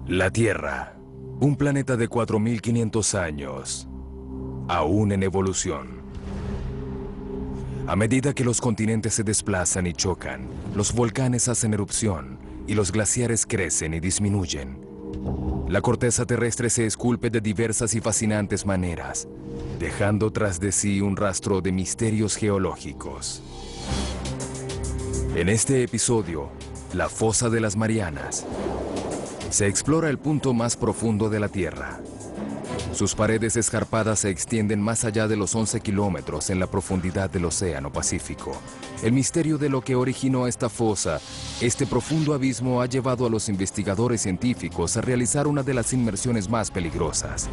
La Tierra, un planeta de 4.500 años, aún en evolución. A medida que los continentes se desplazan y chocan, los volcanes hacen erupción y los glaciares crecen y disminuyen. La corteza terrestre se esculpe de diversas y fascinantes maneras, dejando tras de sí un rastro de misterios geológicos. En este episodio, la Fosa de las Marianas, se explora el punto más profundo de la Tierra. Sus paredes escarpadas se extienden más allá de los 11 kilómetros en la profundidad del Océano Pacífico. El misterio de lo que originó esta fosa, este profundo abismo, ha llevado a los investigadores científicos a realizar una de las inmersiones más peligrosas.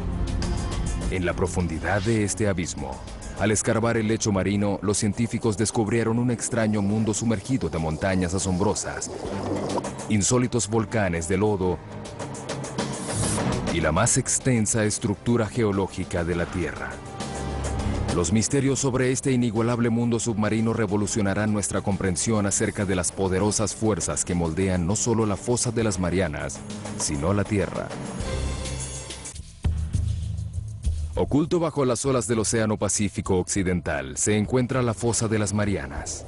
En la profundidad de este abismo, al escarbar el lecho marino, los científicos descubrieron un extraño mundo sumergido de montañas asombrosas, insólitos volcanes de lodo y la más extensa estructura geológica de la Tierra. Los misterios sobre este inigualable mundo submarino revolucionarán nuestra comprensión acerca de las poderosas fuerzas que moldean no solo la Fosa de las Marianas, sino la Tierra. Oculto bajo las olas del Océano Pacífico Occidental se encuentra la Fosa de las Marianas,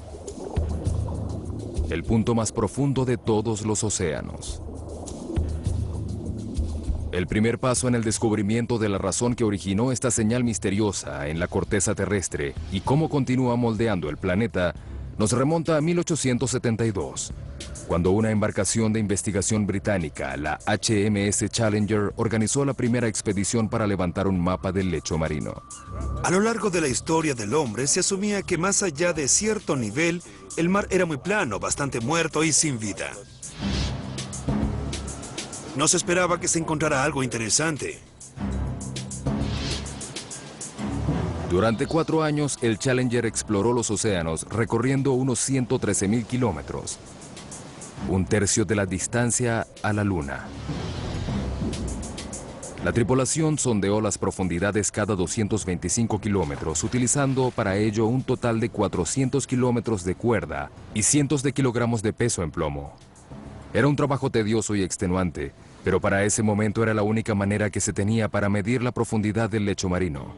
el punto más profundo de todos los océanos. El primer paso en el descubrimiento de la razón que originó esta señal misteriosa en la corteza terrestre y cómo continúa moldeando el planeta nos remonta a 1872, cuando una embarcación de investigación británica, la HMS Challenger, organizó la primera expedición para levantar un mapa del lecho marino. A lo largo de la historia del hombre se asumía que más allá de cierto nivel, el mar era muy plano, bastante muerto y sin vida. No se esperaba que se encontrara algo interesante. Durante 4 años, el Challenger exploró los océanos recorriendo unos 113.000 kilómetros, un tercio de la distancia a la Luna. La tripulación sondeó las profundidades cada 225 kilómetros, utilizando para ello un total de 400 kilómetros de cuerda y cientos de kilogramos de peso en plomo. Era un trabajo tedioso y extenuante, pero para ese momento era la única manera que se tenía para medir la profundidad del lecho marino.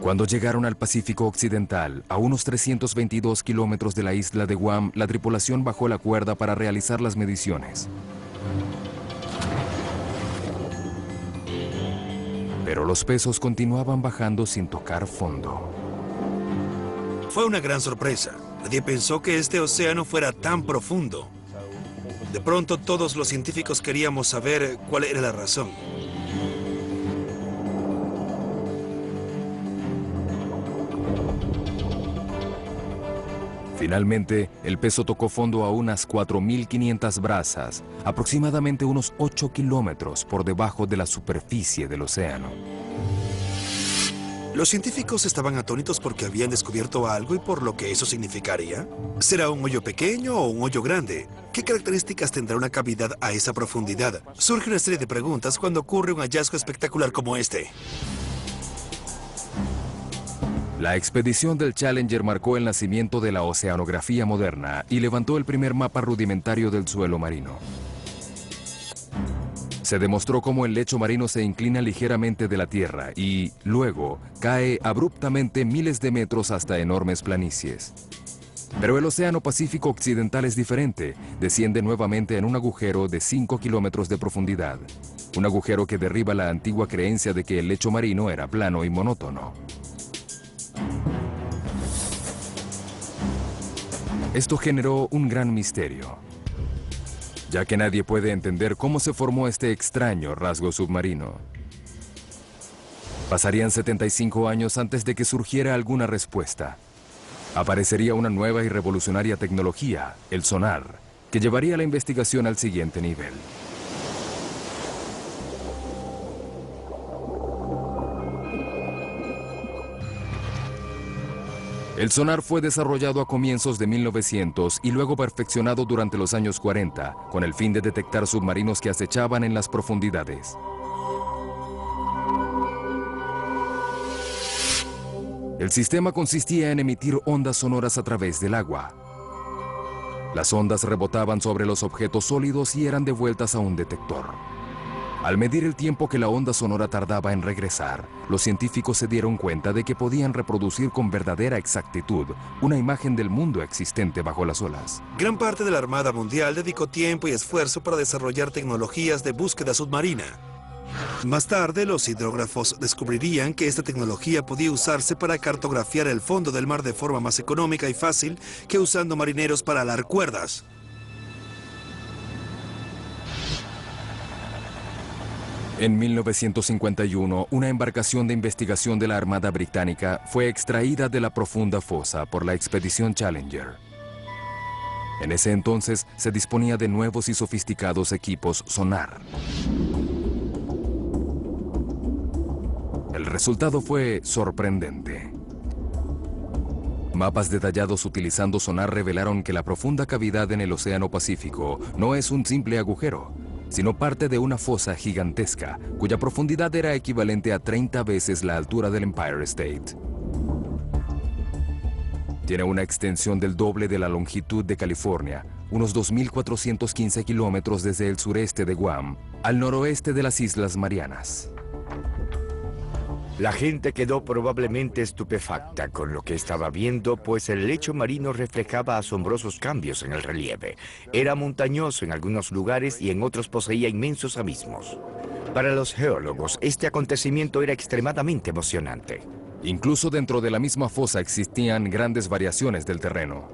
Cuando llegaron al Pacífico Occidental, a unos 322 kilómetros de la isla de Guam, la tripulación bajó la cuerda para realizar las mediciones. Pero los pesos continuaban bajando sin tocar fondo. Fue una gran sorpresa. Nadie pensó que este océano fuera tan profundo. De pronto todos los científicos queríamos saber cuál era la razón. Finalmente, el peso tocó fondo a unas 4.500 brazas, aproximadamente unos 8 kilómetros por debajo de la superficie del océano. Los científicos estaban atónitos porque habían descubierto algo y por lo que eso significaría. ¿Será un hoyo pequeño o un hoyo grande? ¿Qué características tendrá una cavidad a esa profundidad? Surge una serie de preguntas cuando ocurre un hallazgo espectacular como este. La expedición del Challenger marcó el nacimiento de la oceanografía moderna y levantó el primer mapa rudimentario del suelo marino. Se demostró cómo el lecho marino se inclina ligeramente de la Tierra y, luego, cae abruptamente miles de metros hasta enormes planicies. Pero el Océano Pacífico Occidental es diferente. Desciende nuevamente en un agujero de 5 kilómetros de profundidad. Un agujero que derriba la antigua creencia de que el lecho marino era plano y monótono. Esto generó un gran misterio, ya que nadie puede entender cómo se formó este extraño rasgo submarino. Pasarían 75 años antes de que surgiera alguna respuesta. Aparecería una nueva y revolucionaria tecnología, el sonar, que llevaría la investigación al siguiente nivel. El sonar fue desarrollado a comienzos de 1900 y luego perfeccionado durante los años 40, con el fin de detectar submarinos que acechaban en las profundidades. El sistema consistía en emitir ondas sonoras a través del agua. Las ondas rebotaban sobre los objetos sólidos y eran devueltas a un detector. Al medir el tiempo que la onda sonora tardaba en regresar, los científicos se dieron cuenta de que podían reproducir con verdadera exactitud una imagen del mundo existente bajo las olas. Gran parte de la Armada Mundial dedicó tiempo y esfuerzo para desarrollar tecnologías de búsqueda submarina. Más tarde, los hidrógrafos descubrirían que esta tecnología podía usarse para cartografiar el fondo del mar de forma más económica y fácil que usando marineros para alar cuerdas. En 1951, una embarcación de investigación de la Armada Británica fue extraída de la profunda fosa por la expedición Challenger. En ese entonces se disponía de nuevos y sofisticados equipos sonar. El resultado fue sorprendente. Mapas detallados utilizando sonar revelaron que la profunda cavidad en el Océano Pacífico no es un simple agujero, sino parte de una fosa gigantesca, cuya profundidad era equivalente a 30 veces la altura del Empire State. Tiene una extensión del doble de la longitud de California, unos 2.415 kilómetros desde el sureste de Guam al noroeste de las Islas Marianas. La gente quedó probablemente estupefacta con lo que estaba viendo, pues el lecho marino reflejaba asombrosos cambios en el relieve. Era montañoso en algunos lugares y en otros poseía inmensos abismos. Para los geólogos, este acontecimiento era extremadamente emocionante. Incluso dentro de la misma fosa existían grandes variaciones del terreno.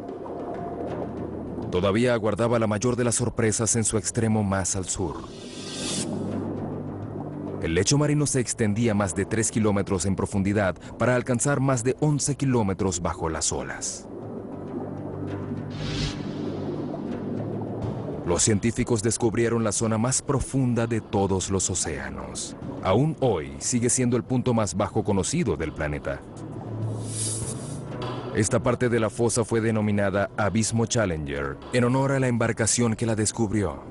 Todavía aguardaba la mayor de las sorpresas en su extremo más al sur. El lecho marino se extendía más de 3 kilómetros en profundidad para alcanzar más de 11 kilómetros bajo las olas. Los científicos descubrieron la zona más profunda de todos los océanos. Aún hoy sigue siendo el punto más bajo conocido del planeta. Esta parte de la fosa fue denominada Abismo Challenger, en honor a la embarcación que la descubrió.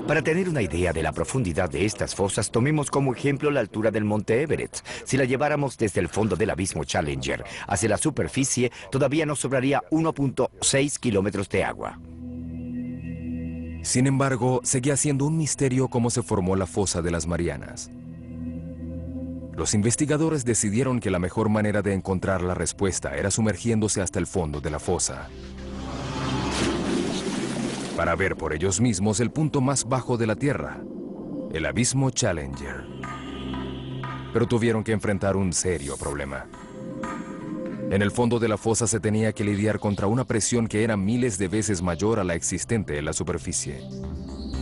Para tener una idea de la profundidad de estas fosas, tomemos como ejemplo la altura del monte Everest. Si la lleváramos desde el fondo del abismo Challenger hacia la superficie, todavía nos sobraría 1.6 kilómetros de agua. Sin embargo, seguía siendo un misterio cómo se formó la fosa de las Marianas. Los investigadores decidieron que la mejor manera de encontrar la respuesta era sumergiéndose hasta el fondo de la fosa, para ver por ellos mismos el punto más bajo de la Tierra, el abismo Challenger. Pero tuvieron que enfrentar un serio problema. En el fondo de la fosa se tenía que lidiar contra una presión que era miles de veces mayor a la existente en la superficie.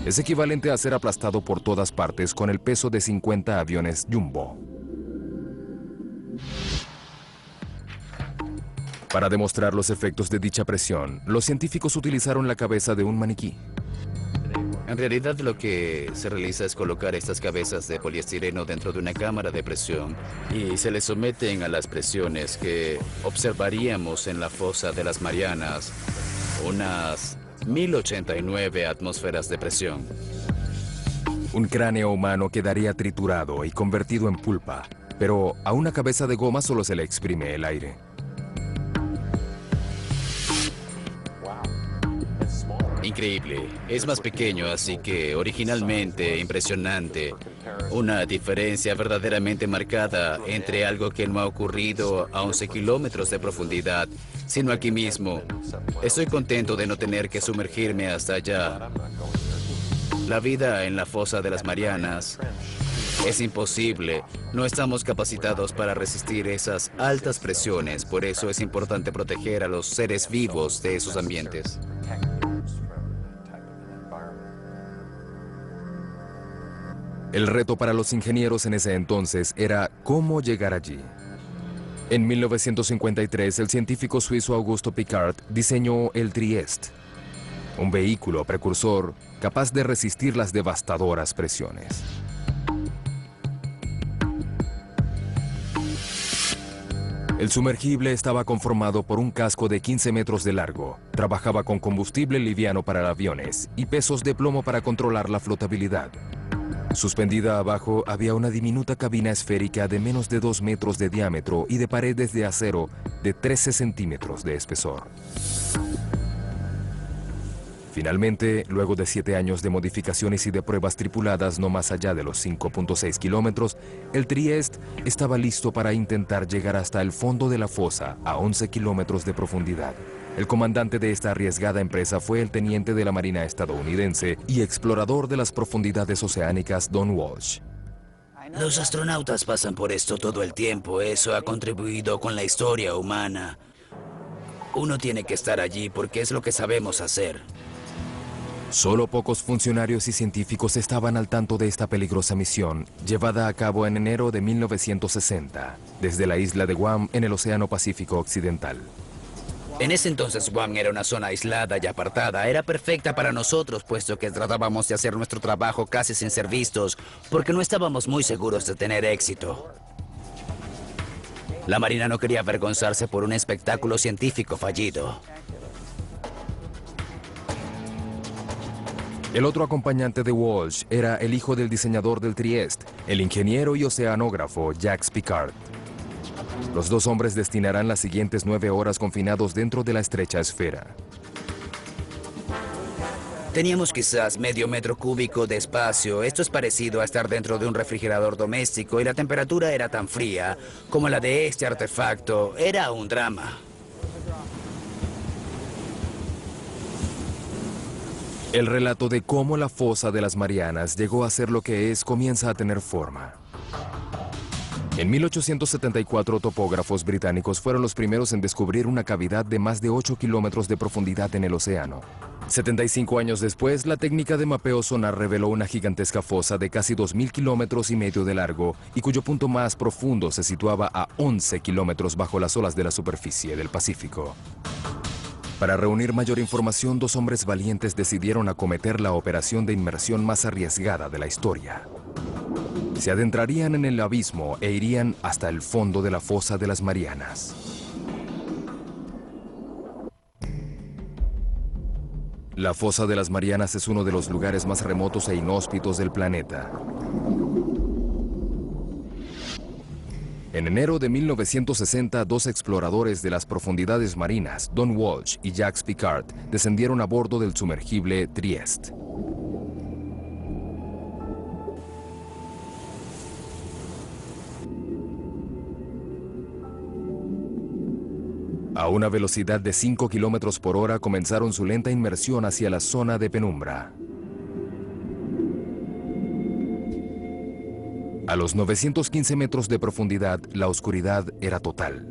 Es equivalente a ser aplastado por todas partes con el peso de 50 aviones Jumbo. Para demostrar los efectos de dicha presión, los científicos utilizaron la cabeza de un maniquí. En realidad lo que se realiza es colocar estas cabezas de poliestireno dentro de una cámara de presión y se les someten a las presiones que observaríamos en la fosa de las Marianas, unas 1089 atmósferas de presión. Un cráneo humano quedaría triturado y convertido en pulpa, pero a una cabeza de goma solo se le exprime el aire. Increíble. Es más pequeño, así que originalmente impresionante. Una diferencia verdaderamente marcada entre algo que no ha ocurrido a 11 kilómetros de profundidad, sino aquí mismo. Estoy contento de no tener que sumergirme hasta allá. La vida en la fosa de las Marianas es imposible. No estamos capacitados para resistir esas altas presiones. Por eso es importante proteger a los seres vivos de esos ambientes. El reto para los ingenieros en ese entonces era cómo llegar allí. En 1953, el científico suizo Augusto Piccard diseñó el Trieste, un vehículo precursor capaz de resistir las devastadoras presiones. El sumergible estaba conformado por un casco de 15 metros de largo, trabajaba con combustible liviano para aviones y pesos de plomo para controlar la flotabilidad. Suspendida abajo había una diminuta cabina esférica de menos de 2 metros de diámetro y de paredes de acero de 13 centímetros de espesor. Finalmente, luego de 7 años de modificaciones y de pruebas tripuladas no más allá de los 5.6 kilómetros, el Trieste estaba listo para intentar llegar hasta el fondo de la fosa a 11 kilómetros de profundidad. El comandante de esta arriesgada empresa fue el teniente de la Marina estadounidense y explorador de las profundidades oceánicas Don Walsh. Los astronautas pasan por esto todo el tiempo. Eso ha contribuido con la historia humana. Uno tiene que estar allí porque es lo que sabemos hacer. Solo pocos funcionarios y científicos estaban al tanto de esta peligrosa misión, llevada a cabo en enero de 1960, desde la isla de Guam en el Océano Pacífico Occidental. En ese entonces Guam era una zona aislada y apartada. Era perfecta para nosotros, puesto que tratábamos de hacer nuestro trabajo casi sin ser vistos, porque no estábamos muy seguros de tener éxito. La Marina no quería avergonzarse por un espectáculo científico fallido. El otro acompañante de Walsh era el hijo del diseñador del Trieste, el ingeniero y oceanógrafo Jacques Piccard. Los dos hombres destinarán las siguientes 9 horas confinados dentro de la estrecha esfera. Teníamos quizás medio metro cúbico de espacio. Esto es parecido a estar dentro de un refrigerador doméstico y la temperatura era tan fría como la de este artefacto. Era un drama. El relato de cómo la fosa de las Marianas llegó a ser lo que es comienza a tener forma. En 1874, topógrafos británicos fueron los primeros en descubrir una cavidad de más de 8 kilómetros de profundidad en el océano. 75 años después, la técnica de mapeo sonar reveló una gigantesca fosa de casi 2.000 kilómetros y medio de largo y cuyo punto más profundo se situaba a 11 kilómetros bajo las olas de la superficie del Pacífico. Para reunir mayor información, dos hombres valientes decidieron acometer la operación de inmersión más arriesgada de la historia. Se adentrarían en el abismo e irían hasta el fondo de la fosa de las Marianas. La fosa de las Marianas es uno de los lugares más remotos e inhóspitos del planeta. En enero de 1960, dos exploradores de las profundidades marinas, Don Walsh y Jacques Piccard, descendieron a bordo del sumergible Trieste. A una velocidad de 5 kilómetros por hora comenzaron su lenta inmersión hacia la zona de penumbra. A los 915 metros de profundidad, la oscuridad era total.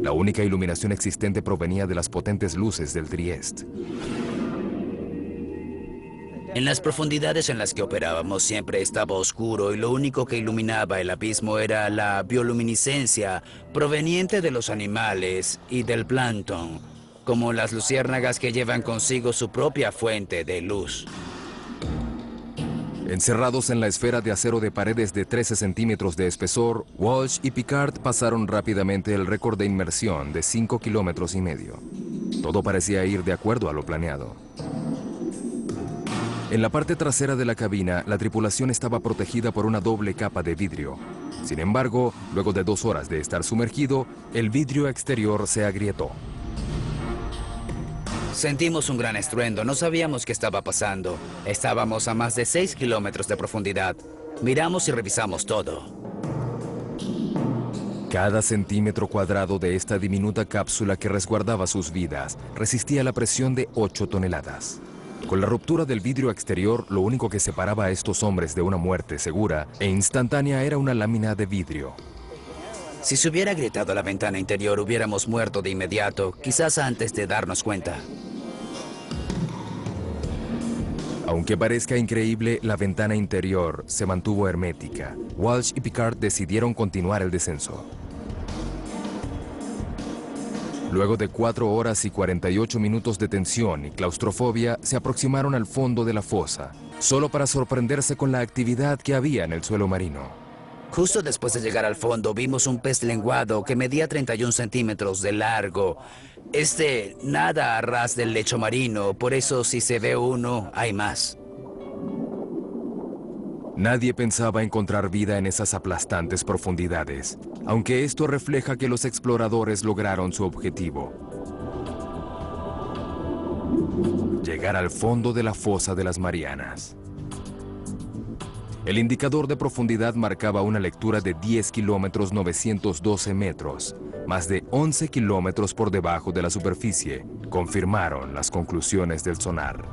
La única iluminación existente provenía de las potentes luces del Trieste. En las profundidades en las que operábamos siempre estaba oscuro y lo único que iluminaba el abismo era la bioluminiscencia proveniente de los animales y del plancton, como las luciérnagas que llevan consigo su propia fuente de luz. Encerrados en la esfera de acero de paredes de 13 centímetros de espesor, Walsh y Piccard pasaron rápidamente el récord de inmersión de 5 kilómetros y medio. Todo parecía ir de acuerdo a lo planeado. En la parte trasera de la cabina, la tripulación estaba protegida por una doble capa de vidrio. Sin embargo, luego de 2 horas de estar sumergido, el vidrio exterior se agrietó. Sentimos un gran estruendo, no sabíamos qué estaba pasando. Estábamos a más de 6 kilómetros de profundidad. Miramos y revisamos todo. Cada centímetro cuadrado de esta diminuta cápsula que resguardaba sus vidas resistía la presión de 8 toneladas. Con la ruptura del vidrio exterior, lo único que separaba a estos hombres de una muerte segura e instantánea era una lámina de vidrio. Si se hubiera agrietado la ventana interior, hubiéramos muerto de inmediato, quizás antes de darnos cuenta. Aunque parezca increíble, la ventana interior se mantuvo hermética. Walsh y Piccard decidieron continuar el descenso. Luego de 4 horas y 48 minutos de tensión y claustrofobia, se aproximaron al fondo de la fosa, solo para sorprenderse con la actividad que había en el suelo marino. Justo después de llegar al fondo, vimos un pez lenguado que medía 31 centímetros de largo. Nada a ras del lecho marino, por eso si se ve uno, hay más. Nadie pensaba encontrar vida en esas aplastantes profundidades, aunque esto refleja que los exploradores lograron su objetivo. llegar al fondo de la fosa de las Marianas. El indicador de profundidad marcaba una lectura de 10 kilómetros 912 metros, más de 11 kilómetros por debajo de la superficie, confirmaron las conclusiones del sonar.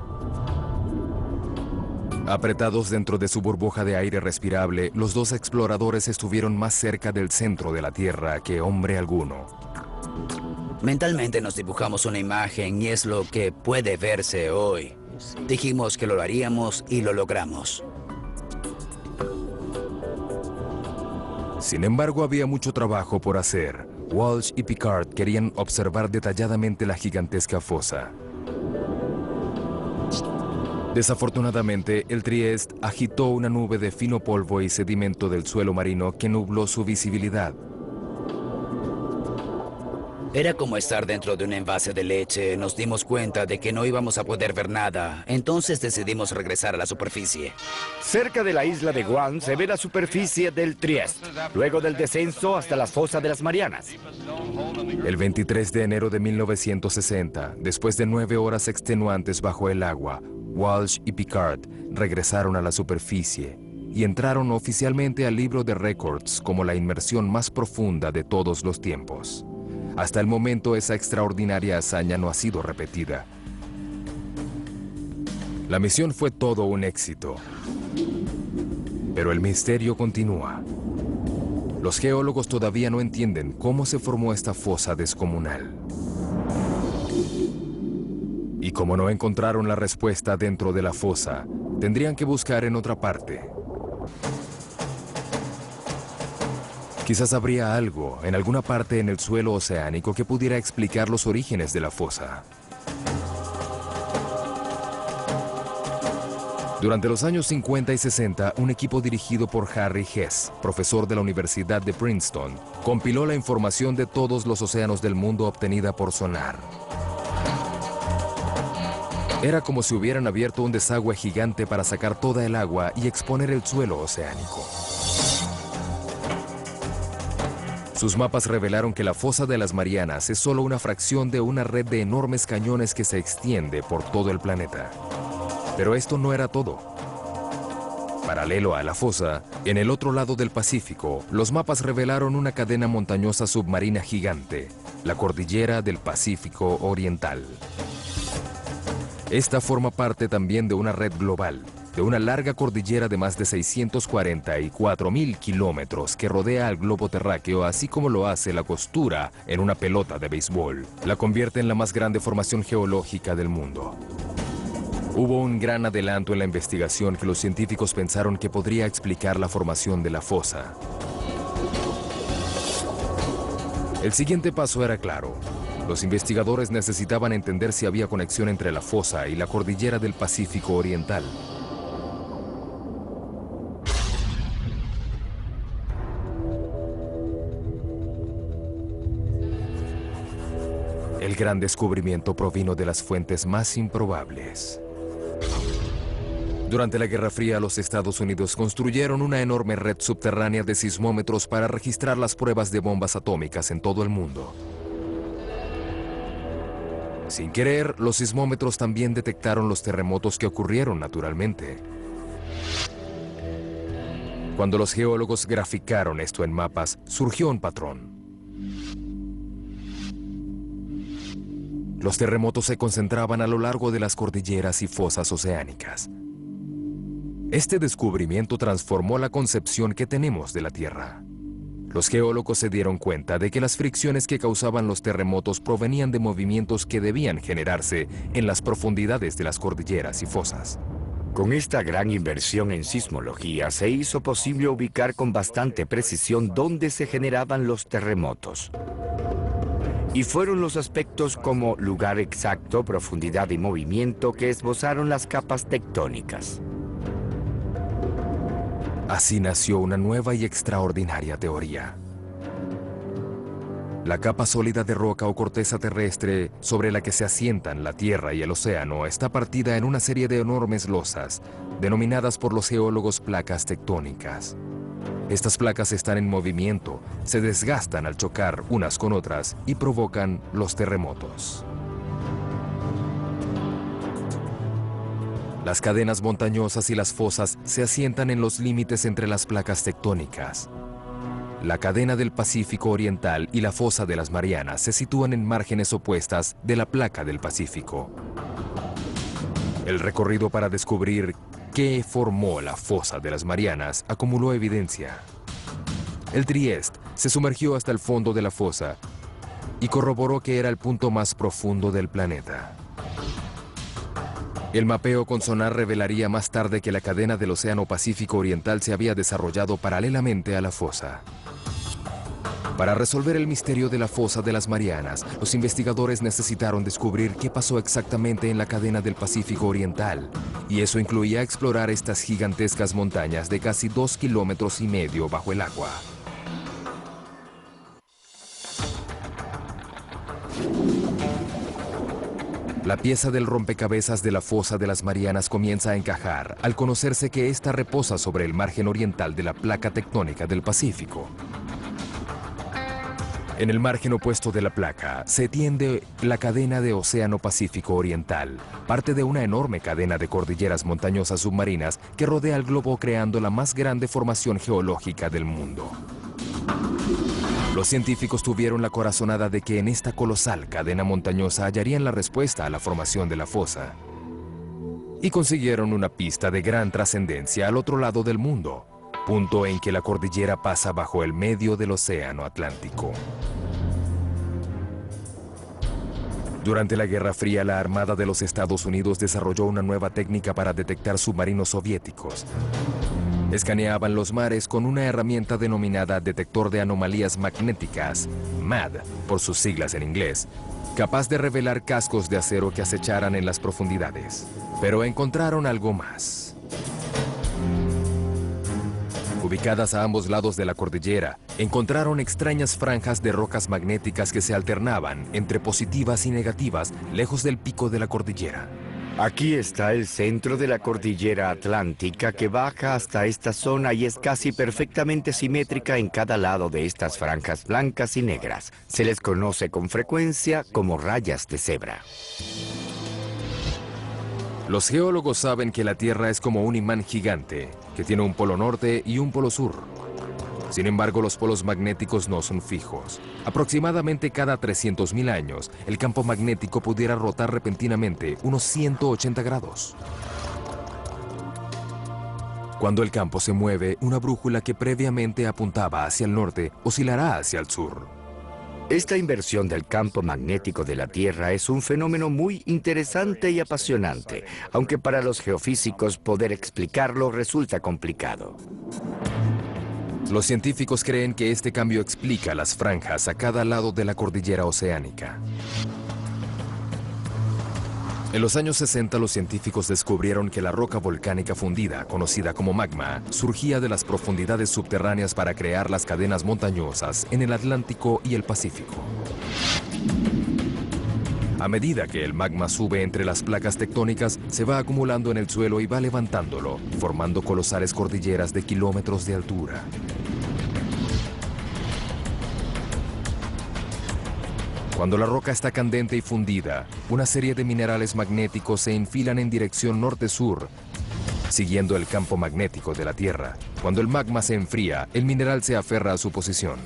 Apretados dentro de su burbuja de aire respirable, los dos exploradores estuvieron más cerca del centro de la Tierra que hombre alguno. Mentalmente nos dibujamos una imagen y es lo que puede verse hoy. Dijimos que lo haríamos y lo logramos. Sin embargo, había mucho trabajo por hacer. Walsh y Piccard querían observar detalladamente la gigantesca fosa. Desafortunadamente, el Trieste agitó una nube de fino polvo y sedimento del suelo marino que nubló su visibilidad. Era como estar dentro de un envase de leche. Nos dimos cuenta de que no íbamos a poder ver nada. Entonces decidimos regresar a la superficie. Cerca de la isla de Guam se ve la superficie del Trieste, luego del descenso hasta las fosas de las Marianas. El 23 de enero de 1960, después de 9 horas extenuantes bajo el agua, Walsh y Piccard regresaron a la superficie y entraron oficialmente al libro de récords como la inmersión más profunda de todos los tiempos. Hasta el momento, esa extraordinaria hazaña no ha sido repetida. La misión fue todo un éxito. Pero el misterio continúa. Los geólogos todavía no entienden cómo se formó esta fosa descomunal. Y como no encontraron la respuesta dentro de la fosa, tendrían que buscar en otra parte. Quizás habría algo en alguna parte en el suelo oceánico que pudiera explicar los orígenes de la fosa. Durante los años 50 y 60, un equipo dirigido por Harry Hess, profesor de la Universidad de Princeton, compiló la información de todos los océanos del mundo obtenida por sonar. Era como si hubieran abierto un desagüe gigante para sacar toda el agua y exponer el suelo oceánico. Sus mapas revelaron que la fosa de las Marianas es solo una fracción de una red de enormes cañones que se extiende por todo el planeta. Pero esto no era todo. Paralelo a la fosa, en el otro lado del Pacífico, los mapas revelaron una cadena montañosa submarina gigante, la Cordillera del Pacífico Oriental. Esta forma parte también de una red global, de una larga cordillera de más de 644.000 kilómetros que rodea al globo terráqueo, así como lo hace la costura en una pelota de béisbol. La convierte en la más grande formación geológica del mundo. Hubo un gran adelanto en la investigación que los científicos pensaron que podría explicar la formación de la fosa. El siguiente paso era claro. Los investigadores necesitaban entender si había conexión entre la fosa y la cordillera del Pacífico Oriental. El gran descubrimiento provino de las fuentes más improbables. Durante la Guerra Fría, los Estados Unidos construyeron una enorme red subterránea de sismómetros para registrar las pruebas de bombas atómicas en todo el mundo. Sin querer, los sismómetros también detectaron los terremotos que ocurrieron naturalmente. Cuando los geólogos graficaron esto en mapas, surgió un patrón. Los terremotos se concentraban a lo largo de las cordilleras y fosas oceánicas. Este descubrimiento transformó la concepción que tenemos de la Tierra. Los geólogos se dieron cuenta de que las fricciones que causaban los terremotos provenían de movimientos que debían generarse en las profundidades de las cordilleras y fosas. Con esta gran inversión en sismología se hizo posible ubicar con bastante precisión dónde se generaban los terremotos. Y fueron los aspectos como lugar exacto, profundidad y movimiento que esbozaron las capas tectónicas. Así nació una nueva y extraordinaria teoría. La capa sólida de roca o corteza terrestre sobre la que se asientan la Tierra y el océano está partida en una serie de enormes losas, denominadas por los geólogos placas tectónicas. Estas placas están en movimiento, se desgastan al chocar unas con otras y provocan los terremotos. Las cadenas montañosas y las fosas se asientan en los límites entre las placas tectónicas. La cadena del Pacífico Oriental y la fosa de las Marianas se sitúan en márgenes opuestas de la placa del Pacífico. El recorrido para descubrir qué formó la fosa de las Marianas acumuló evidencia. El Trieste se sumergió hasta el fondo de la fosa y corroboró que era el punto más profundo del planeta. El mapeo con sonar revelaría más tarde que la cadena del Océano Pacífico Oriental se había desarrollado paralelamente a la fosa. Para resolver el misterio de la fosa de las Marianas, los investigadores necesitaron descubrir qué pasó exactamente en la cadena del Pacífico Oriental, y eso incluía explorar estas gigantescas montañas de casi 2,5 kilómetros bajo el agua. La pieza del rompecabezas de la fosa de las Marianas comienza a encajar al conocerse que ésta reposa sobre el margen oriental de la placa tectónica del Pacífico. En el margen opuesto de la placa se tiende la cadena de Océano Pacífico Oriental, parte de una enorme cadena de cordilleras montañosas submarinas que rodea el globo creando la más grande formación geológica del mundo. Los científicos tuvieron la corazonada de que en esta colosal cadena montañosa hallarían la respuesta a la formación de la fosa. Y consiguieron una pista de gran trascendencia al otro lado del mundo, punto en que la cordillera pasa bajo el medio del Océano Atlántico. Durante la Guerra Fría, la Armada de los Estados Unidos desarrolló una nueva técnica para detectar submarinos soviéticos. Escaneaban los mares con una herramienta denominada detector de anomalías magnéticas, MAD, por sus siglas en inglés, capaz de revelar cascos de acero que acecharan en las profundidades. Pero encontraron algo más. Ubicadas a ambos lados de la cordillera, encontraron extrañas franjas de rocas magnéticas que se alternaban entre positivas y negativas lejos del pico de la cordillera. Aquí está el centro de la cordillera atlántica que baja hasta esta zona y es casi perfectamente simétrica en cada lado de estas franjas blancas y negras. Se les conoce con frecuencia como rayas de cebra. Los geólogos saben que la Tierra es como un imán gigante, que tiene un polo norte y un polo sur. Sin embargo, los polos magnéticos no son fijos. Aproximadamente cada 300.000 años, el campo magnético pudiera rotar repentinamente unos 180 grados. Cuando el campo se mueve, una brújula que previamente apuntaba hacia el norte oscilará hacia el sur. Esta inversión del campo magnético de la Tierra es un fenómeno muy interesante y apasionante, aunque para los geofísicos poder explicarlo resulta complicado. Los científicos creen que este cambio explica las franjas a cada lado de la cordillera oceánica. En los años 60, los científicos descubrieron que la roca volcánica fundida, conocida como magma, surgía de las profundidades subterráneas para crear las cadenas montañosas en el Atlántico y el Pacífico. A medida que el magma sube entre las placas tectónicas, se va acumulando en el suelo y va levantándolo, formando colosales cordilleras de kilómetros de altura. Cuando la roca está candente y fundida, una serie de minerales magnéticos se infilan en dirección norte-sur, siguiendo el campo magnético de la Tierra. Cuando el magma se enfría, el mineral se aferra a su posición.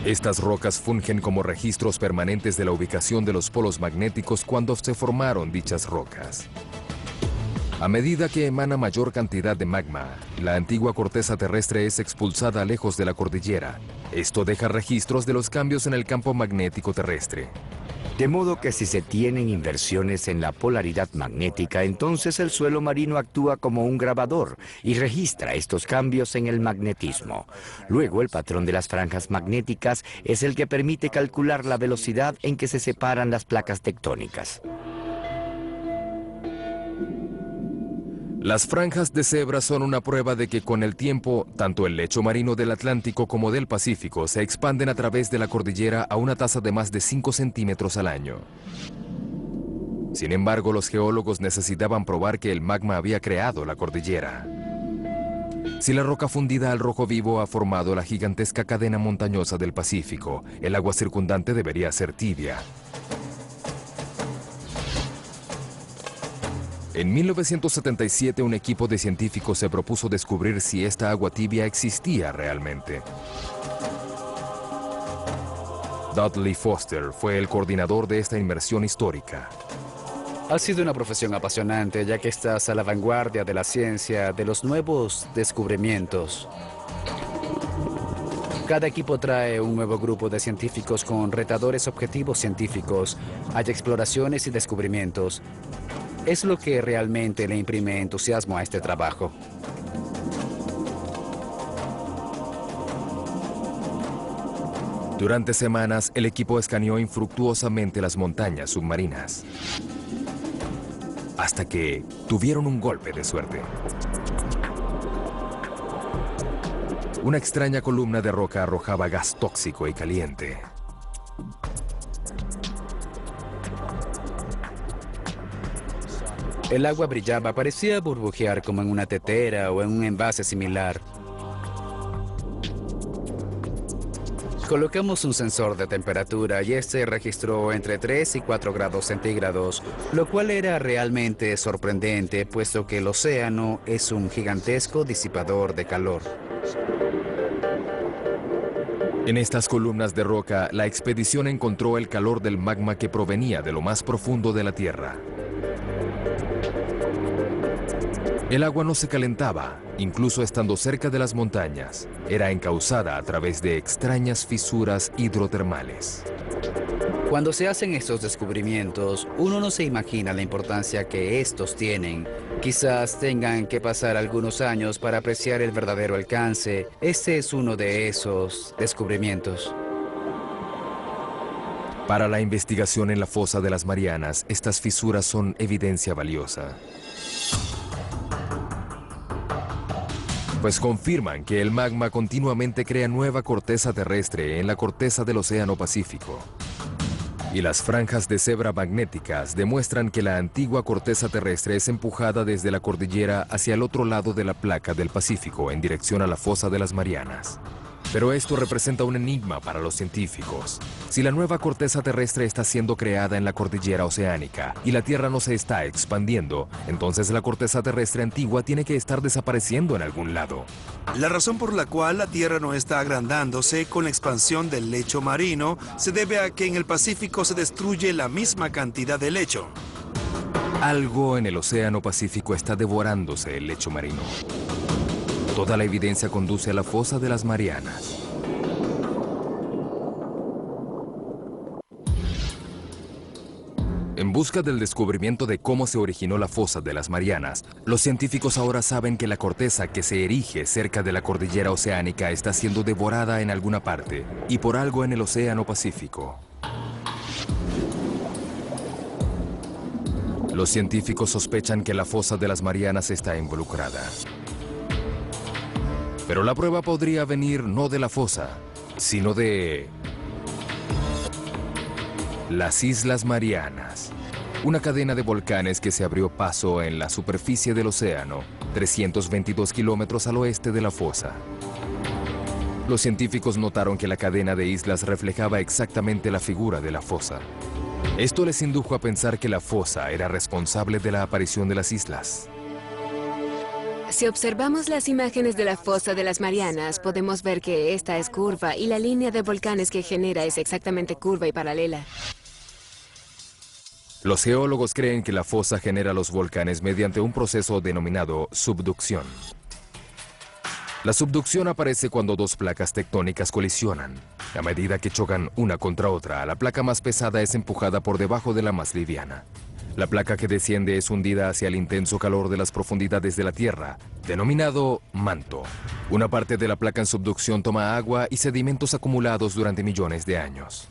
Estas rocas fungen como registros permanentes de la ubicación de los polos magnéticos cuando se formaron dichas rocas. A medida que emana mayor cantidad de magma, la antigua corteza terrestre es expulsada lejos de la cordillera. Esto deja registros de los cambios en el campo magnético terrestre. De modo que si se tienen inversiones en la polaridad magnética, entonces el suelo marino actúa como un grabador y registra estos cambios en el magnetismo. Luego, el patrón de las franjas magnéticas es el que permite calcular la velocidad en que se separan las placas tectónicas. Las franjas de cebra son una prueba de que con el tiempo, tanto el lecho marino del Atlántico como del Pacífico se expanden a través de la cordillera a una tasa de más de 5 centímetros al año. Sin embargo, los geólogos necesitaban probar que el magma había creado la cordillera. Si la roca fundida al rojo vivo ha formado la gigantesca cadena montañosa del Pacífico, el agua circundante debería ser tibia. En 1977, un equipo de científicos se propuso descubrir si esta agua tibia existía realmente. Dudley Foster fue el coordinador de esta inmersión histórica. Ha sido una profesión apasionante, ya que estás a la vanguardia de la ciencia, de los nuevos descubrimientos. Cada equipo trae un nuevo grupo de científicos con retadores objetivos científicos. Hay exploraciones y descubrimientos. Es lo que realmente le imprime entusiasmo a este trabajo. Durante semanas, el equipo escaneó infructuosamente las montañas submarinas, hasta que tuvieron un golpe de suerte. Una extraña columna de roca arrojaba gas tóxico y caliente. El agua brillaba, parecía burbujear como en una tetera o en un envase similar. Colocamos un sensor de temperatura y este registró entre 3 y 4 grados centígrados, lo cual era realmente sorprendente, puesto que el océano es un gigantesco disipador de calor. En estas columnas de roca, la expedición encontró el calor del magma que provenía de lo más profundo de la Tierra. El agua no se calentaba, incluso estando cerca de las montañas. Era encauzada a través de extrañas fisuras hidrotermales. Cuando se hacen estos descubrimientos, uno no se imagina la importancia que estos tienen. Quizás tengan que pasar algunos años para apreciar el verdadero alcance. Este es uno de esos descubrimientos. Para la investigación en la fosa de las Marianas, estas fisuras son evidencia valiosa, pues confirman que el magma continuamente crea nueva corteza terrestre en la corteza del Océano Pacífico. Y las franjas de cebra magnéticas demuestran que la antigua corteza terrestre es empujada desde la cordillera hacia el otro lado de la placa del Pacífico en dirección a la fosa de las Marianas. Pero esto representa un enigma para los científicos. Si la nueva corteza terrestre está siendo creada en la cordillera oceánica y la Tierra no se está expandiendo, entonces la corteza terrestre antigua tiene que estar desapareciendo en algún lado. La razón por la cual la Tierra no está agrandándose con la expansión del lecho marino se debe a que en el Pacífico se destruye la misma cantidad de lecho. Algo en el Océano Pacífico está devorándose el lecho marino. Toda la evidencia conduce a la fosa de las Marianas. En busca del descubrimiento de cómo se originó la fosa de las Marianas, los científicos ahora saben que la corteza que se erige cerca de la cordillera oceánica está siendo devorada en alguna parte, y por algo en el Océano Pacífico. Los científicos sospechan que la fosa de las Marianas está involucrada. Pero la prueba podría venir no de la fosa, sino de las Islas Marianas, una cadena de volcanes que se abrió paso en la superficie del océano, 322 kilómetros al oeste de la fosa. Los científicos notaron que la cadena de islas reflejaba exactamente la figura de la fosa. Esto les indujo a pensar que la fosa era responsable de la aparición de las islas. Si observamos las imágenes de la fosa de las Marianas, podemos ver que esta es curva y la línea de volcanes que genera es exactamente curva y paralela. Los geólogos creen que la fosa genera los volcanes mediante un proceso denominado subducción. La subducción aparece cuando dos placas tectónicas colisionan. A medida que chocan una contra otra, la placa más pesada es empujada por debajo de la más liviana. La placa que desciende es hundida hacia el intenso calor de las profundidades de la Tierra, denominado manto. Una parte de la placa en subducción toma agua y sedimentos acumulados durante millones de años.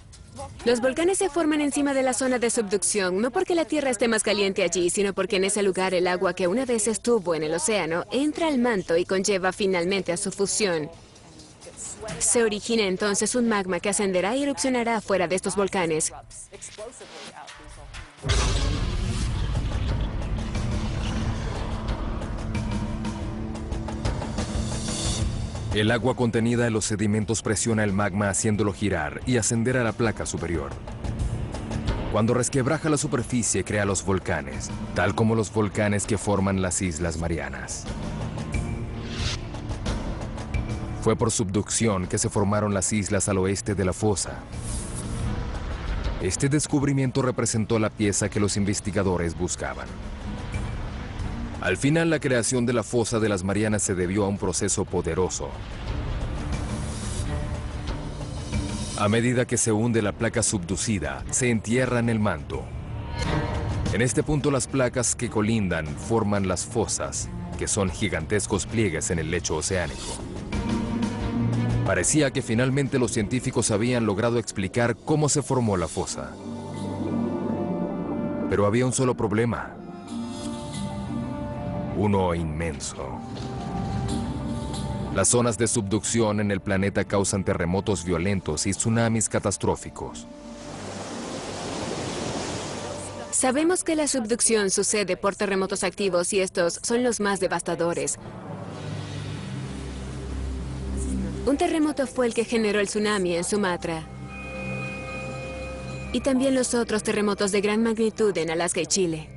Los volcanes se forman encima de la zona de subducción, no porque la Tierra esté más caliente allí, sino porque en ese lugar el agua que una vez estuvo en el océano entra al manto y conlleva finalmente a su fusión. Se origina entonces un magma que ascenderá y erupcionará fuera de estos volcanes. El agua contenida en los sedimentos presiona el magma haciéndolo girar y ascender a la placa superior. Cuando resquebraja la superficie, crea los volcanes, tal como los volcanes que forman las Islas Marianas. Fue por subducción que se formaron las islas al oeste de la fosa. Este descubrimiento representó la pieza que los investigadores buscaban. Al final, la creación de la fosa de las Marianas se debió a un proceso poderoso. A medida que se hunde la placa subducida, se entierra en el manto. En este punto, las placas que colindan forman las fosas, que son gigantescos pliegues en el lecho oceánico. Parecía que finalmente los científicos habían logrado explicar cómo se formó la fosa. Pero había un solo problema. Uno inmenso. Las zonas de subducción en el planeta causan terremotos violentos y tsunamis catastróficos. Sabemos que la subducción sucede por terremotos activos y estos son los más devastadores. Un terremoto fue el que generó el tsunami en Sumatra. Y también los otros terremotos de gran magnitud en Alaska y Chile.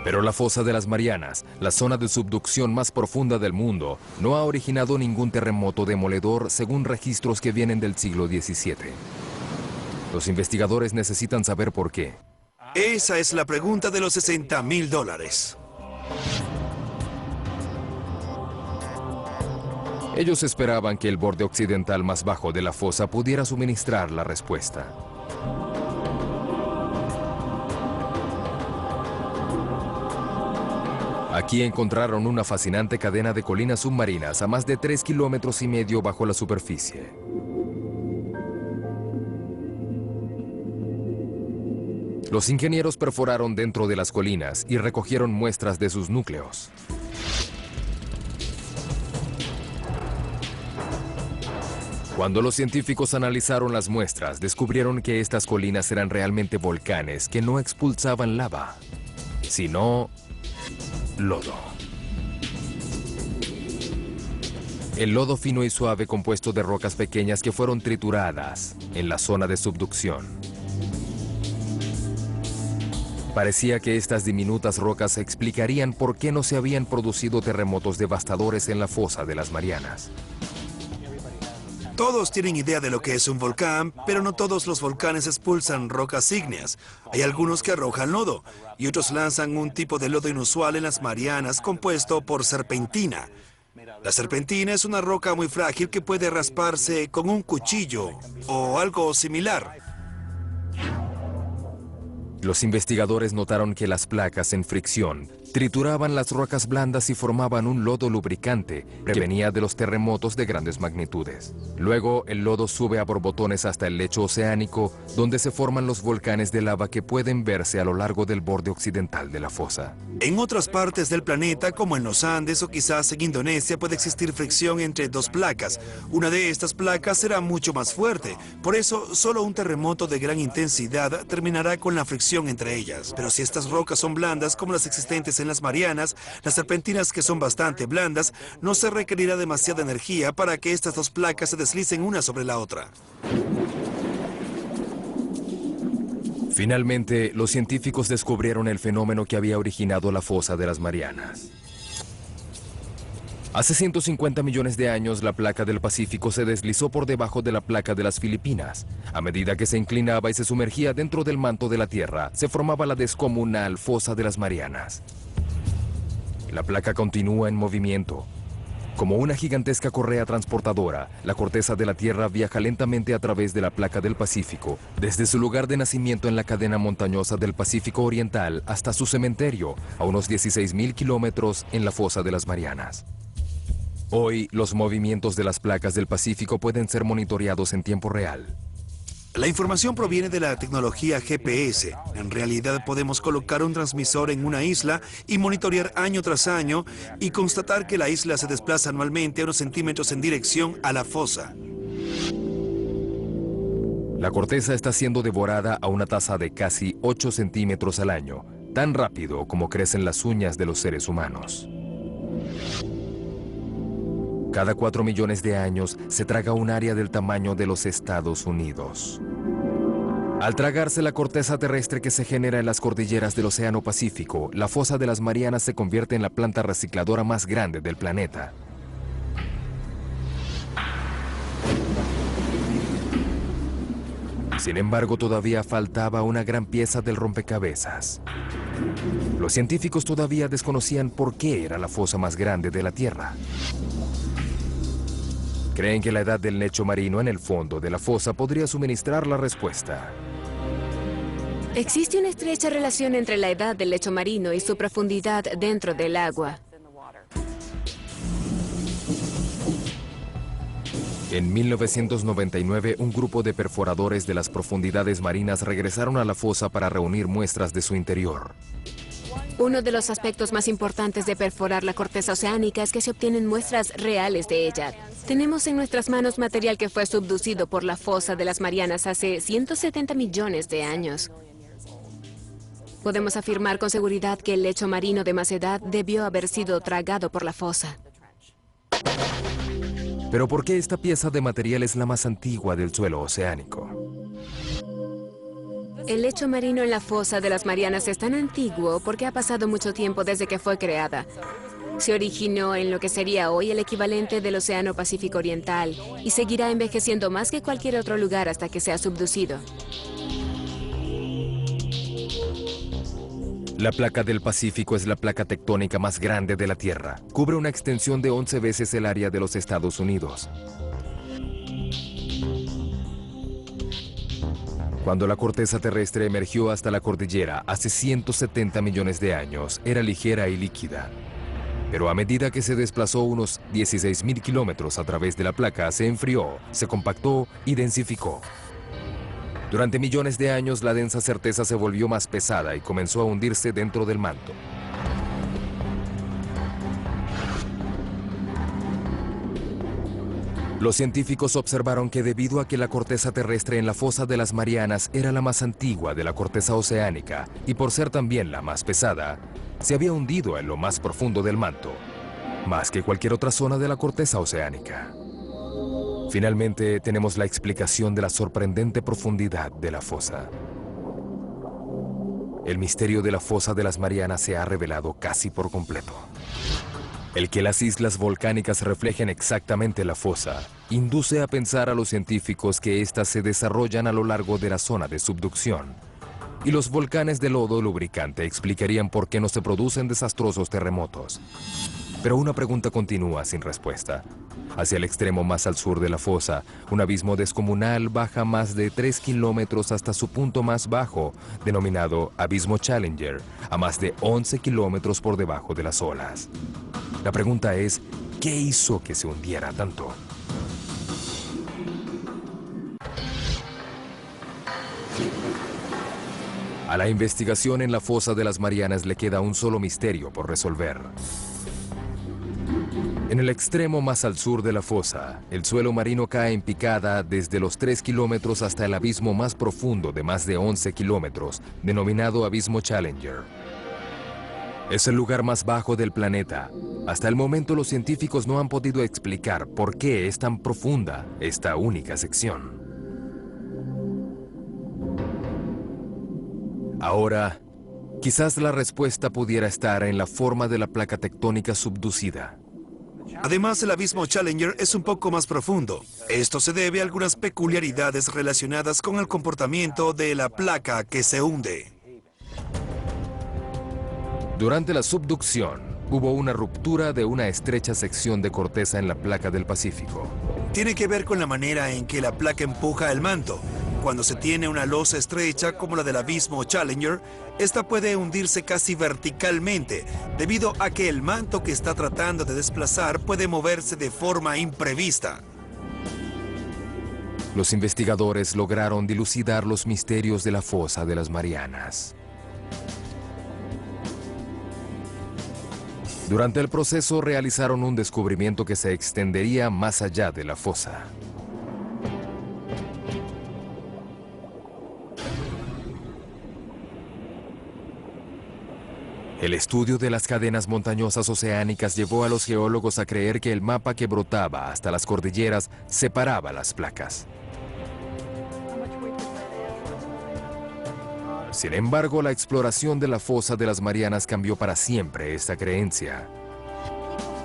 Pero la fosa de las Marianas, la zona de subducción más profunda del mundo, no ha originado ningún terremoto demoledor según registros que vienen del siglo XVII. Los investigadores necesitan saber por qué. Esa es la pregunta de los $60,000. Ellos esperaban que el borde occidental más bajo de la fosa pudiera suministrar la respuesta. Aquí encontraron una fascinante cadena de colinas submarinas a más de 3,5 kilómetros bajo la superficie. Los ingenieros perforaron dentro de las colinas y recogieron muestras de sus núcleos. Cuando los científicos analizaron las muestras, descubrieron que estas colinas eran realmente volcanes que no expulsaban lava, sino lodo. El lodo fino y suave compuesto de rocas pequeñas que fueron trituradas en la zona de subducción. Parecía que estas diminutas rocas explicarían por qué no se habían producido terremotos devastadores en la fosa de las Marianas. Todos tienen idea de lo que es un volcán, pero no todos los volcanes expulsan rocas ígneas. Hay algunos que arrojan lodo y otros lanzan un tipo de lodo inusual en las Marianas compuesto por serpentina. La serpentina es una roca muy frágil que puede rasparse con un cuchillo o algo similar. Los investigadores notaron que las placas en fricción trituraban las rocas blandas y formaban un lodo lubricante que venía de los terremotos de grandes magnitudes. Luego, el lodo sube a borbotones hasta el lecho oceánico, donde se forman los volcanes de lava que pueden verse a lo largo del borde occidental de la fosa. En otras partes del planeta, como en los Andes o quizás en Indonesia, puede existir fricción entre dos placas. Una de estas placas será mucho más fuerte. Por eso, solo un terremoto de gran intensidad terminará con la fricción entre ellas. Pero si estas rocas son blandas, como las existentes en las Marianas, las serpentinas, que son bastante blandas, no se requerirá demasiada energía para que estas dos placas se deslicen una sobre la otra. Finalmente, los científicos descubrieron el fenómeno que había originado la fosa de las Marianas. Hace 150 millones de años, la placa del Pacífico se deslizó por debajo de la placa de las Filipinas. A medida que se inclinaba y se sumergía dentro del manto de la Tierra, se formaba la descomunal fosa de las Marianas. La placa continúa en movimiento. Como una gigantesca correa transportadora, la corteza de la Tierra viaja lentamente a través de la placa del Pacífico, desde su lugar de nacimiento en la cadena montañosa del Pacífico Oriental hasta su cementerio, a unos 16,000 kilómetros en la fosa de las Marianas. Hoy, los movimientos de las placas del Pacífico pueden ser monitoreados en tiempo real. La información proviene de la tecnología GPS. En realidad podemos colocar un transmisor en una isla y monitorear año tras año y constatar que la isla se desplaza anualmente a unos centímetros en dirección a la fosa. La corteza está siendo devorada a una tasa de casi 8 centímetros al año, tan rápido como crecen las uñas de los seres humanos. Cada 4 millones de años se traga un área del tamaño de los Estados Unidos. Al tragarse la corteza terrestre que se genera en las cordilleras del Océano Pacífico, la fosa de las Marianas se convierte en la planta recicladora más grande del planeta. Sin embargo, todavía faltaba una gran pieza del rompecabezas. Los científicos todavía desconocían por qué era la fosa más grande de la Tierra. Creen que la edad del lecho marino en el fondo de la fosa podría suministrar la respuesta. Existe una estrecha relación entre la edad del lecho marino y su profundidad dentro del agua. En 1999, un grupo de perforadores de las profundidades marinas regresaron a la fosa para reunir muestras de su interior. Uno de los aspectos más importantes de perforar la corteza oceánica es que se obtienen muestras reales de ella. Tenemos en nuestras manos material que fue subducido por la fosa de las Marianas hace 170 millones de años. Podemos afirmar con seguridad que el lecho marino de más edad debió haber sido tragado por la fosa. Pero ¿por qué esta pieza de material es la más antigua del suelo oceánico? El lecho marino en la fosa de las Marianas es tan antiguo porque ha pasado mucho tiempo desde que fue creada. Se originó en lo que sería hoy el equivalente del Océano Pacífico Oriental y seguirá envejeciendo más que cualquier otro lugar hasta que sea subducido. La placa del Pacífico es la placa tectónica más grande de la Tierra. Cubre una extensión de 11 veces el área de los Estados Unidos. Cuando la corteza terrestre emergió hasta la cordillera hace 170 millones de años, era ligera y líquida. Pero a medida que se desplazó unos 16.000 kilómetros a través de la placa, se enfrió, se compactó y densificó. Durante millones de años, la densa certeza se volvió más pesada y comenzó a hundirse dentro del manto. Los científicos observaron que debido a que la corteza terrestre en la fosa de las Marianas era la más antigua de la corteza oceánica y por ser también la más pesada, se había hundido en lo más profundo del manto, más que cualquier otra zona de la corteza oceánica. Finalmente, tenemos la explicación de la sorprendente profundidad de la fosa. El misterio de la fosa de las Marianas se ha revelado casi por completo. El que las islas volcánicas reflejen exactamente la fosa induce a pensar a los científicos que éstas se desarrollan a lo largo de la zona de subducción. Y los volcanes de lodo lubricante explicarían por qué no se producen desastrosos terremotos. Pero una pregunta continúa sin respuesta. Hacia el extremo más al sur de la fosa, un abismo descomunal baja más de 3 kilómetros hasta su punto más bajo, denominado Abismo Challenger, a más de 11 kilómetros por debajo de las olas. La pregunta es, ¿qué hizo que se hundiera tanto? A la investigación en la fosa de las Marianas le queda un solo misterio por resolver. En el extremo más al sur de la fosa, el suelo marino cae en picada desde los 3 kilómetros hasta el abismo más profundo de más de 11 kilómetros, denominado Abismo Challenger. Es el lugar más bajo del planeta. Hasta el momento los científicos no han podido explicar por qué es tan profunda esta única sección. Ahora, quizás la respuesta pudiera estar en la forma de la placa tectónica subducida. Además, el abismo Challenger es un poco más profundo. Esto se debe a algunas peculiaridades relacionadas con el comportamiento de la placa que se hunde. Durante la subducción, hubo una ruptura de una estrecha sección de corteza en la placa del Pacífico. Tiene que ver con la manera en que la placa empuja el manto. Cuando se tiene una losa estrecha como la del abismo Challenger, esta puede hundirse casi verticalmente, debido a que el manto que está tratando de desplazar puede moverse de forma imprevista. Los investigadores lograron dilucidar los misterios de la fosa de las Marianas. Durante el proceso realizaron un descubrimiento que se extendería más allá de la fosa. El estudio de las cadenas montañosas oceánicas llevó a los geólogos a creer que el mapa que brotaba hasta las cordilleras separaba las placas. Sin embargo, la exploración de la fosa de las Marianas cambió para siempre esta creencia.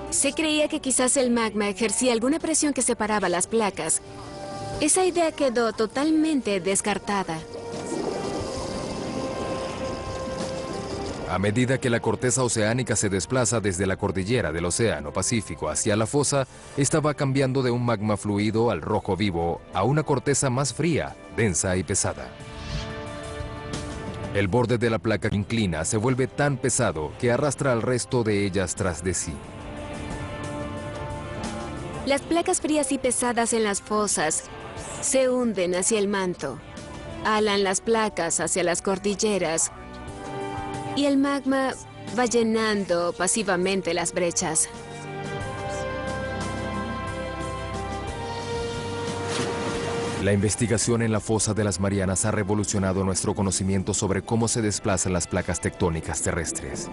Se creía que quizás el magma ejercía alguna presión que separaba las placas. Esa idea quedó totalmente descartada. A medida que la corteza oceánica se desplaza desde la cordillera del Océano Pacífico hacia la fosa, esta va cambiando de un magma fluido al rojo vivo a una corteza más fría, densa y pesada. El borde de la placa que inclina se vuelve tan pesado que arrastra al resto de ellas tras de sí. Las placas frías y pesadas en las fosas se hunden hacia el manto, alan las placas hacia las cordilleras y el magma va llenando pasivamente las brechas. La investigación en la fosa de las Marianas ha revolucionado nuestro conocimiento sobre cómo se desplazan las placas tectónicas terrestres.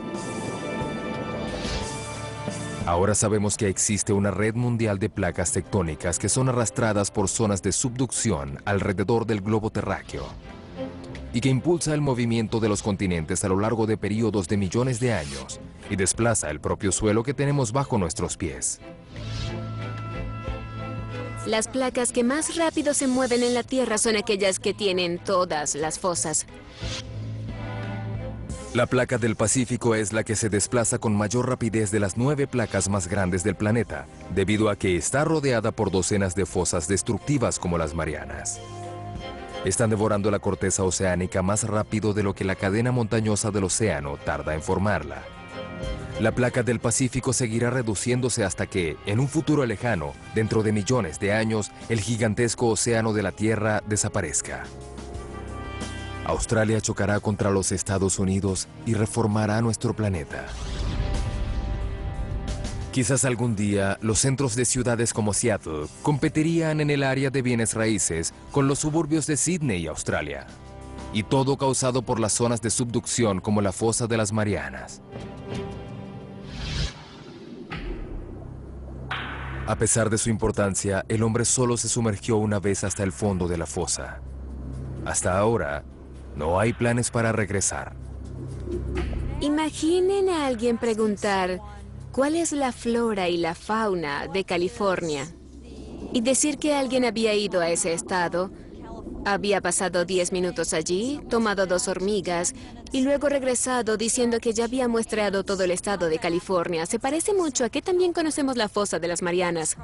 Ahora sabemos que existe una red mundial de placas tectónicas que son arrastradas por zonas de subducción alrededor del globo terráqueo y que impulsa el movimiento de los continentes a lo largo de periodos de millones de años y desplaza el propio suelo que tenemos bajo nuestros pies. Las placas que más rápido se mueven en la Tierra son aquellas que tienen todas las fosas. La placa del Pacífico es la que se desplaza con mayor rapidez de las 9 placas más grandes del planeta, debido a que está rodeada por docenas de fosas destructivas como las Marianas. Están devorando la corteza oceánica más rápido de lo que la cadena montañosa del océano tarda en formarla. La placa del Pacífico seguirá reduciéndose hasta que, en un futuro lejano, dentro de millones de años, el gigantesco océano de la Tierra desaparezca. Australia chocará contra los Estados Unidos y reformará nuestro planeta. Quizás algún día los centros de ciudades como Seattle competirían en el área de bienes raíces con los suburbios de Sydney, Australia. Y todo causado por las zonas de subducción como la fosa de las Marianas. A pesar de su importancia, el hombre solo se sumergió una vez hasta el fondo de la fosa. Hasta ahora, no hay planes para regresar. Imaginen a alguien preguntar cuál es la flora y la fauna de California y decir que alguien había ido a ese estado, había pasado 10 minutos allí, tomado 2 hormigas y luego regresado diciendo que ya había muestreado todo el estado de California. Se parece mucho a que también conocemos la fosa de las Marianas.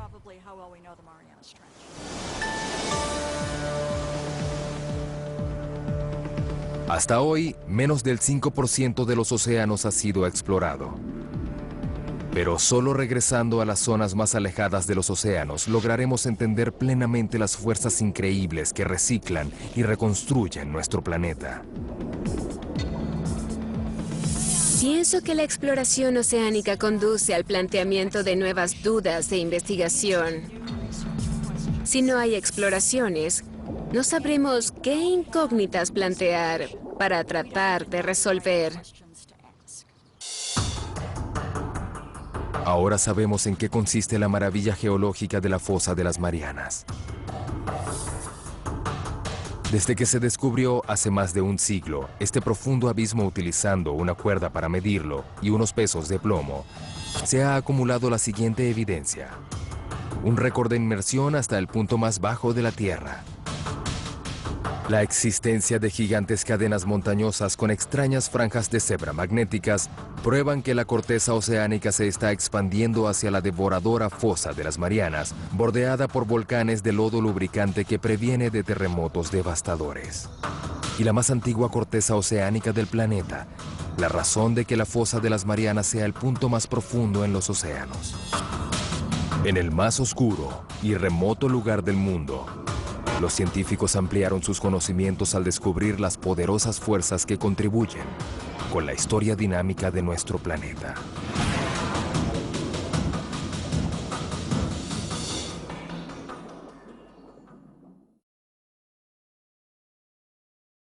Hasta hoy, menos del 5% de los océanos ha sido explorado. Pero solo regresando a las zonas más alejadas de los océanos, lograremos entender plenamente las fuerzas increíbles que reciclan y reconstruyen nuestro planeta. Pienso que la exploración oceánica conduce al planteamiento de nuevas dudas de investigación. Si no hay exploraciones, no sabremos qué incógnitas plantear para tratar de resolver. Ahora sabemos en qué consiste la maravilla geológica de la fosa de las Marianas. Desde que se descubrió hace más de un siglo, este profundo abismo utilizando una cuerda para medirlo y unos pesos de plomo, se ha acumulado la siguiente evidencia. Un récord de inmersión hasta el punto más bajo de la Tierra. La existencia de gigantes cadenas montañosas con extrañas franjas de cebra magnéticas prueban que la corteza oceánica se está expandiendo hacia la devoradora fosa de las Marianas, bordeada por volcanes de lodo lubricante que previene de terremotos devastadores. Y la más antigua corteza oceánica del planeta, la razón de que la fosa de las Marianas sea el punto más profundo en los océanos. En el más oscuro y remoto lugar del mundo, los científicos ampliaron sus conocimientos al descubrir las poderosas fuerzas que contribuyen con la historia dinámica de nuestro planeta.